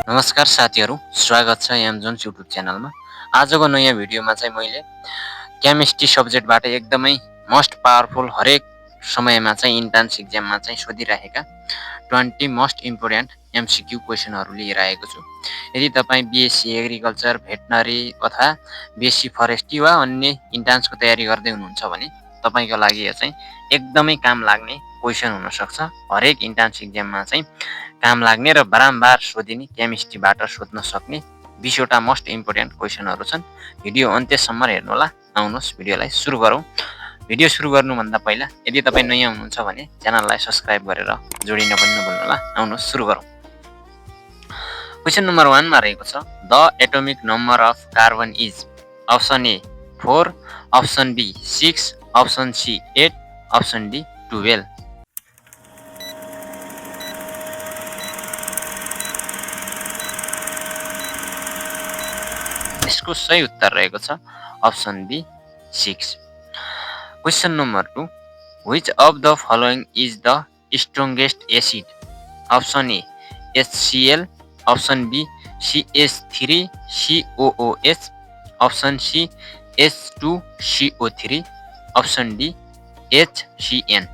नमस्कार साथीहरू, स्वागत छ एमजोन्स युट्युब च्यानलमा। आजको नयाँ भिडियोमा चाहिँ मैले केमिस्ट्री सब्जेक्टबाट एकदमै मोस्ट पावरफुल हरेक समयमा चाहिँ इन्ट्रान्स एक्जाममा चाहिँ सोधिरहेका 20 मोस्ट इम्पोर्टेन्ट एमसिक्यू क्वेसनहरू लिएर आएको छु। यदि तपाईँ बिएससी एग्रिकल्चर, भेटनरी अथवा बिएससी फरेस्ट्री वा अन्य इन्ट्रान्सको तयारी गर्दै हुनुहुन्छ भने तपाईँको लागि यो चाहिँ एकदमै काम लाग्ने क्वेसन हुनसक्छ। हरेक इन्ट्रान्स एक्जाममा चाहिँ काम लाग्ने र बारम्बार सोधिने केमिस्ट्रीबाट सोध्न सक्ने 20वटा मोस्ट इम्पोर्टेन्ट क्वेसनहरू छन्। भिडियो अन्त्यसम्म हेर्नुहोला। आउनुहोस् भिडियोलाई सुरु गरौँ। भिडियो सुरु गर्नुभन्दा पहिला यदि तपाईँ नयाँ हुनुहुन्छ भने च्यानललाई सब्सक्राइब गरेर जोडिन पनि नभुल्नुहोला। आउनुहोस् सुरु गरौँ। क्वेसन नम्बर 1 मा रहेको छ, the atomic number of carbon is option A 4, option B 6, option C 8, option D 12। यसको सही उत्तर रहेको छ option B 6। Question number 2, which of the following is the strongest acid? Option A HCl, option B CH3COOH, option C H2CO3, option D HCN।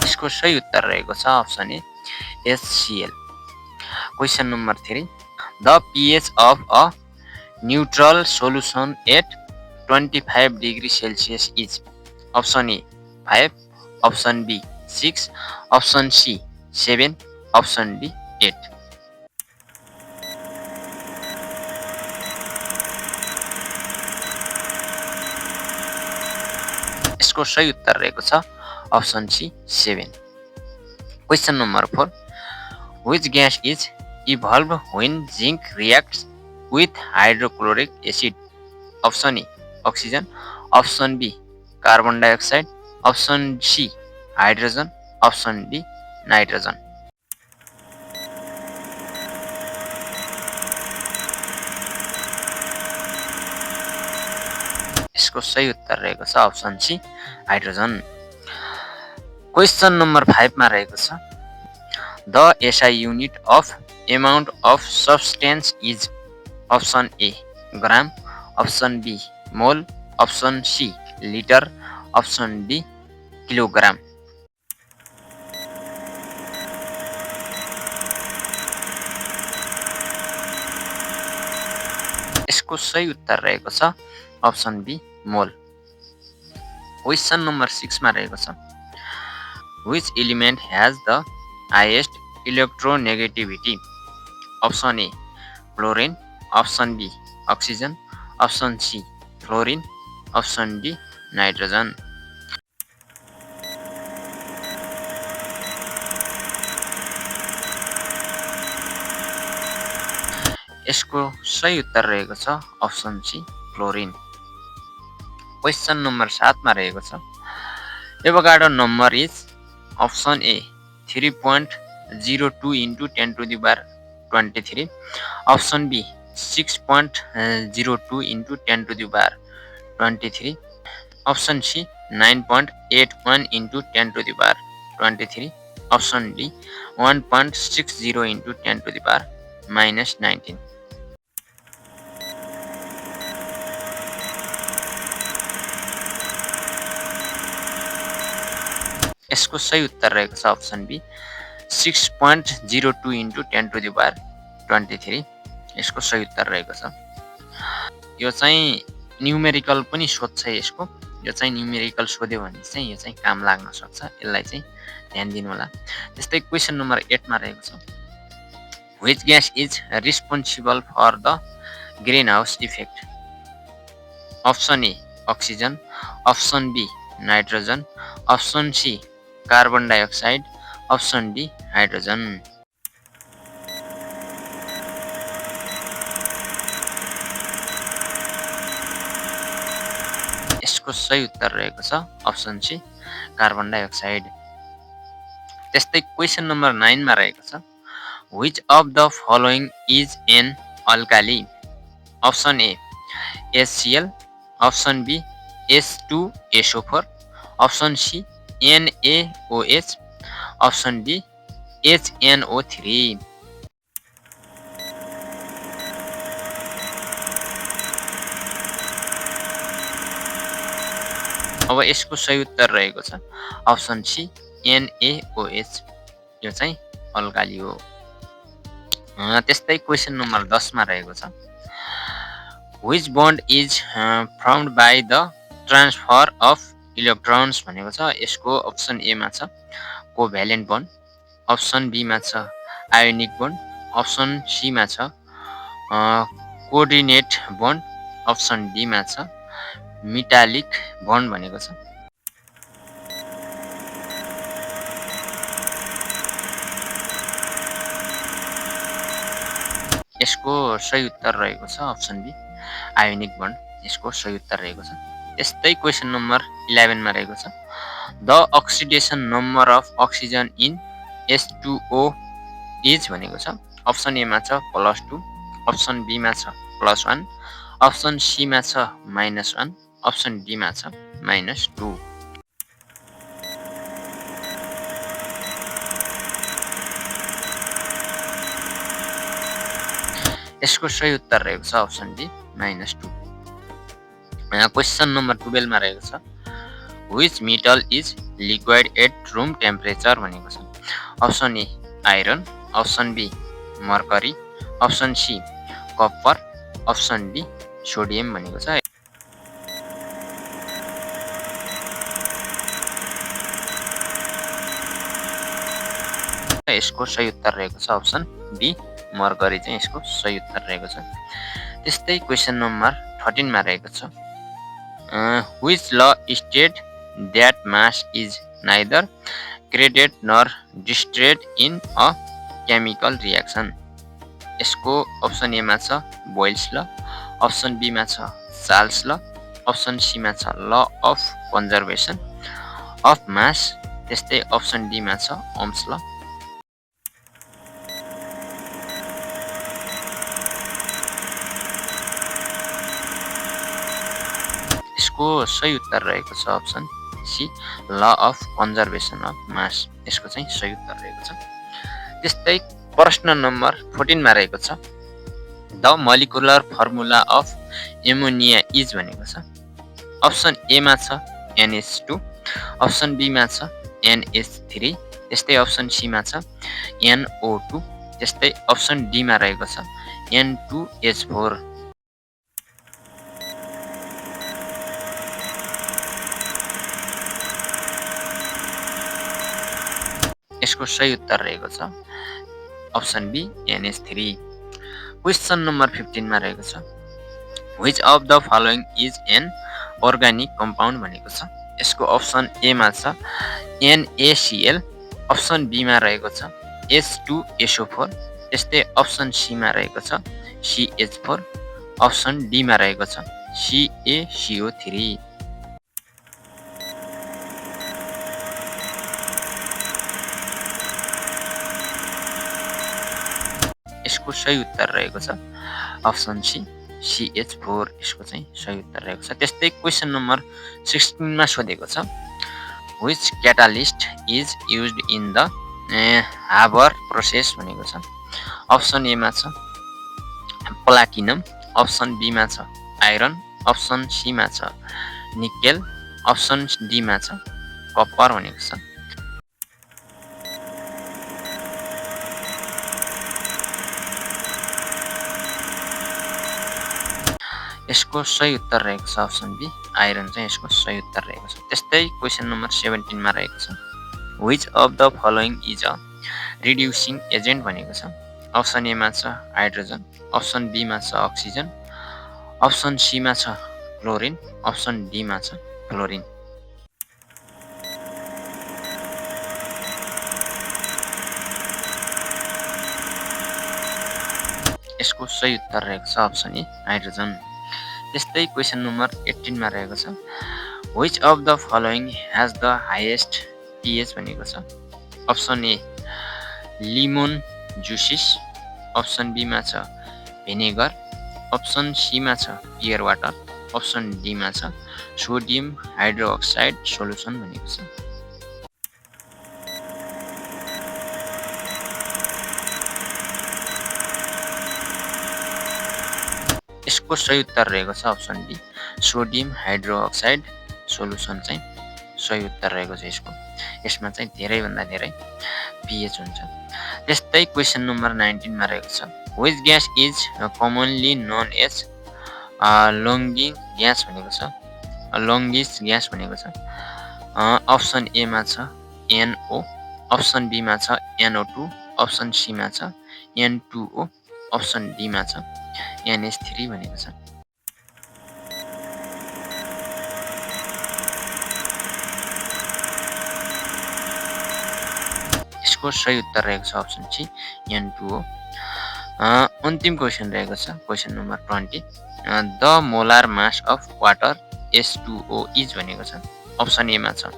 यसको सही उत्तर रहेको छ option A HCl। Question number 3, the pH of a neutral solution at 25 degree Celsius is option A 5, option B 6, option C 7, option D 8। यसको सही उत्तर रहेको छ option C 7। Question number 4, which gas is evolved when zinc reacts with hydrochloric acid? Option A oxygen, option B carbon dioxide, option C hydrogen, option D nitrogen. यसको सही उत्तर रहेको छ option C hydrogen. Question number 5 मा रहेको छ, the SI unit of amount of substance is option A gram, option B mole, option C litre, option D kilogram. यसको सही उत्तर रहेको छ option B mole. Question number 6 मा रहेको छ, which element has the highest electronegativity? Option A fluorine, option B oxygen, option C fluorine, option D nitrogen. यसको सही उत्तर रहेको छ option C fluorine. Question number 7 मा रहेको छ, Avogadro number is option A 3.02 into 10 to the power 23, option B 6.02 into 10 to the power 23, option C 9.81 into 10 to the power 23, option D 1.60 into 10 to the power -19। यसको सही उत्तर रहेको छ option B 6.02 into 10 to the power 23। यसको सही उत्तर रहेको छ। यो चाहिँ न्युमेरिकल पनि सोध्छ यसको। यो चाहिँ न्युमेरिकल सोध्यो भने चाहिँ यो चाहिँ काम लाग्न सक्छ। यसलाई चाहिँ ध्यान दिनु होला। त्यस्तै क्वेसन नम्बर 8 मा रहेको छ, which gas is responsible for the greenhouse effect? Option A oxygen, option B nitrogen, option C carbon dioxide, option D hydrogen. यसको सही उत्तर रहेको छ अप्सन सी कार्बन डाइअक्साइड। त्यस्तै क्वेसन नम्बर 9 मा रहेको छ, which of the following is an alkali? Option A HCl, option B H2SO4, option C NaOH, option D HNO3। अब यसको सही उत्तर रहेको छ अप्सन सी NaOH, यो चाहिँ अल्काली हो। त्यस्तै क्वेसन नम्बर 10 मा रहेको छ which bond is firmed by the transfer of electrons भनेको छ। यसको अप्सन ए मा छ कोभ्यालेन्ट बन्ड, अप्सन बी मा छ आयोनिक बन्ड, अप्सन सी मा छ कोअर्डिनेट बन्ड, अप्सन डी मा छ मेटालिक बन्ड भनेको छ। यसको सही उत्तर रहेको छ अप्सन बी आयोनिक बन्ड, यसको सही उत्तर रहेको छ। त्यस्तै क्वेसन नम्बर 11 मा रहेको छ the oxidation number of oxygen in H2O is भनेको छ। अप्सन ए मा छ +2, अप्सन बी मा छ +1, अप्सन सी मा छ -1, अप्सन डी मा छ -2। यसको सही उत्तर रहेको छ अप्सन डी -2। क्वेसन नम्बर 12 मा रहेको छ which metal is liquid at room temperature भनेको छ। Option A iron, option B mercury, option C copper, option D sodium भनेको छ। यसको सही उत्तर रहेको छ अप्सन बी मर्करी चाहिँ यसको सही उत्तर रहेको छ। त्यस्तै क्वेसन नम्बर 13 मा रहेको छ which law states that mass is neither created nor destroyed in a chemical reaction. यसको अप्सन ए मा छ बोइल्स ल, अप्सन बी मा छ चार्ल्स ल, अप्सन सी मा छ ल अफ कन्जर्भेसन अफ मास, त्यस्तै अप्सन डी मा छ ओम्स ल। यसको सही उत्तर रहेको छ option C law of conservation of mass, यसको चाहिँ सही उत्तर रहेको छ। त्यस्तै प्रश्न नम्बर 14 मा रहेको छ the molecular formula of ammonia is भनेको छ। अप्सन ए मा छ NH2, अप्सन बी मा छ NH3, त्यस्तै अप्सन सी मा छ NO2, त्यस्तै अप्सन डी मा रहेको छ N2H4। यसको सही उत्तर रहेको छ option be NH3। Question number 15 मा रहेको छ which of the following is an organic compound भनेको छ। यसको अप्सन ए मा छ NaCl, अप्सन बी मा रहेको छ H2SO4, त्यस्तै अप्सन सी मा रहेको छ CH4, अप्सन डी मा रहेको छ CaCO3। यसको सही उत्तर रहेको छ अप्सन सी CH4, यसको चाहिँ सही उत्तर रहेको छ। त्यस्तै क्वेसन नम्बर 16 मा सोधेको छ which catalyst is used in the Haber process भनेको छ। अप्सन ए मा छ प्लाटिनम, अप्सन बी मा छ आइरन, अप्सन सी मा छ निकेल, अप्सन डी मा छ कपर भनेको छ। यसको सही उत्तर रहेको छ अप्सन बी आइरन चाहिँ यसको सही उत्तर रहेको छ। त्यस्तै क्वेसन नम्बर 17 मा रहेको छ which of the following is a reducing agent भनेको छ। अप्सन ए मा छ हाइड्रोजन, अप्सन बी मा छ अक्सिजन, अप्सन सी मा छ क्लोरिन, अप्सन डी मा छ क्लोरिन। यसको सही उत्तर रहेको छ अप्सन ए हाइड्रोजन। त्यस्तै क्वेसन नम्बर 18 मा रहेको छ which of the following has the highest pH भनेको छ। अप्सन ए लिमोन जुसिस, अप्सन बी मा छ भिनेगर, अप्सन सी मा छ पियर वाटर, अप्सन डी मा छ सोडियम हाइड्रोक्साइड सोलुसन भनेको छ। यसको सही उत्तर रहेको छ option D, sodium hydroxide solution चाहिँ सही उत्तर रहेको छ यसको। यसमा चाहिँ धेरैभन्दा धेरै pH हुन्छ। त्यस्तै क्वेसन नम्बर 19 मा रहेको छ, which gas is commonly known as laughing gas भनेको छ, लङ्गिस ग्यास भनेको छ। अप्सन ए मा छ NO, अप्सन बी मा छ NO2, अप्सन सी मा छ N2O, अप्सन डी मा छ NH3 भनेको छ। यसको सही उत्तर रहेको छ अप्सन सी N2O। अन्तिम क्वेसन रहेको छ question number 20, the molar mass of water H2O is भनेको छ। अप्सन ए मा छ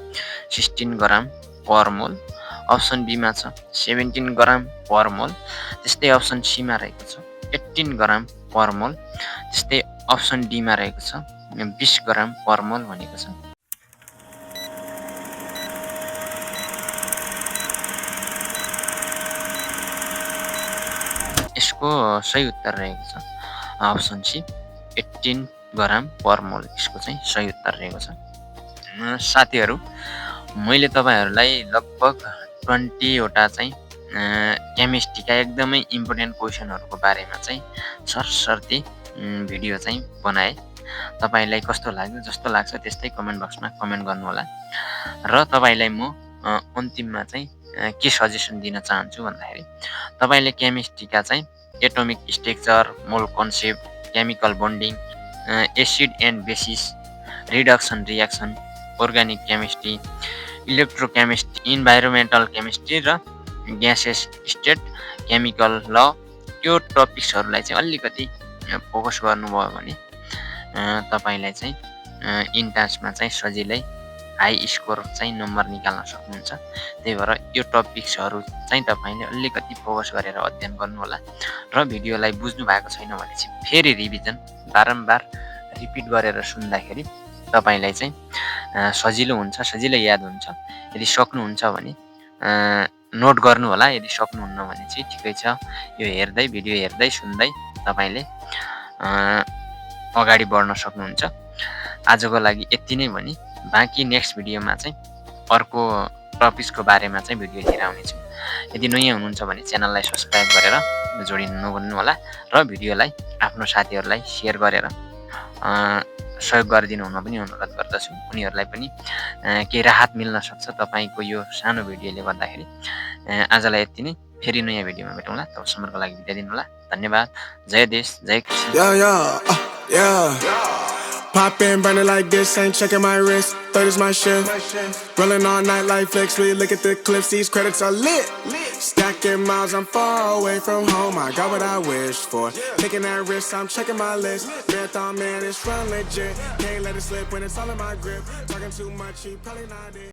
16 ग्राम पर मोल, अप्सन बी मा छ 17 ग्राम पर मोल, त्यस्तै अप्सन सी मा रहेको छ 18 ग्राम पर मोल, त्यस्तै अप्सन डी मा रहेको छ 20 ग्राम पर मोल भनेको छ। यसको सही उत्तर रहेको छ अप्सन सी 18 ग्राम पर मोल, यसको चाहिँ सही उत्तर रहेको छ। साथीहरू, मैले तपाईहरुलाई लगभग 20 वटा चाहिँ केमिस्ट्रीका एकदमै इम्पोर्टेन्ट क्वेसनहरुको बारेमा चाहिँ सरसर्ती भिडियो चाहिँ बनाए। तपाईलाई कस्तो लाग्यो? जस्तो लाग्छ त्यस्तै कमेन्ट बक्समा कमेन्ट गर्नुहोला। र तपाईलाई म अन्तिममा चाहिँ के सजेसन दिन चाहन्छु भन्दाखेरि, तपाईले केमिस्ट्रीका चाहिँ एटोमिक स्ट्रक्चर, मोल concept, chemical bonding, acid and basis, reduction reaction, organic chemistry, electrochemistry, environmental chemistry र ग्यासेस स्टेट केमिकल ल, यो टपिक्सहरूलाई चाहिँ अलिकति फोकस गर्नुभयो भने तपाईलाई चाहिँ इन्ट्रान्समा चाहिँ सजिलै हाई स्कोर चाहिँ नम्बर निकाल्न सक्नुहुन्छ। त्यही भएर यो टपिक्सहरू चाहिँ तपाईले अलिकति फोकस गरेर अध्ययन गर्नुहोला। र भिडियोलाई बुझ्नु भएको छैन भने चाहिँ फेरि रिभिजन बारम्बार रिपिट गरेर सुन्दाखेरि तपाईलाई चाहिँ सजिलो हुन्छ, सजिलै याद हुन्छ। यदि सक्नुहुन्छ भने नोट गर्नु होला, यदि सक्नुहुन्न भने चाहिँ ठिकै छ, यो हेर्दै भिडियो हेर्दै सुन्दै तपाईले अगाडि बढ्न सक्नुहुन्छ। आजको लागि यति नै भनी बाँकी नेक्स्ट भिडियोमा चाहिँ अर्को टपिक्सको बारेमा चाहिँ भिडियो लिएर आउनेछु। यदि नयाँ हुनुहुन्छ भने च्यानललाई सब्स्क्राइब गरेर जोडिनु नभुल्नु होला र भिडियोलाई आफ्नो साथीहरूलाई सेयर गरेर सहयोग गरिदिनु हुन पनि अनुरोध गर्दछु। उनीहरूलाई पनि केही राहत मिल्न सक्छ तपाईको यो सानो भिडियोले गर्दाखेरि। आजलाई यति नै, फेरि नयाँ भिडियोमा भेटौँला। तबसम्मको लागि बिदा दिनु होला। धन्यवाद। जय देश, जय Krishna. Poppin', burning like this, ain't checking my wrist. Third is my shift. Rolling all night like flicks. We look at the clips, these credits are lit. Stacking miles, I'm far away from home. I got what I wished for. Taking that risk, I'm checking my list. Marathon man, it's run legit. Can't let it slip when it's all in my grip. Talking too much, he probably not it.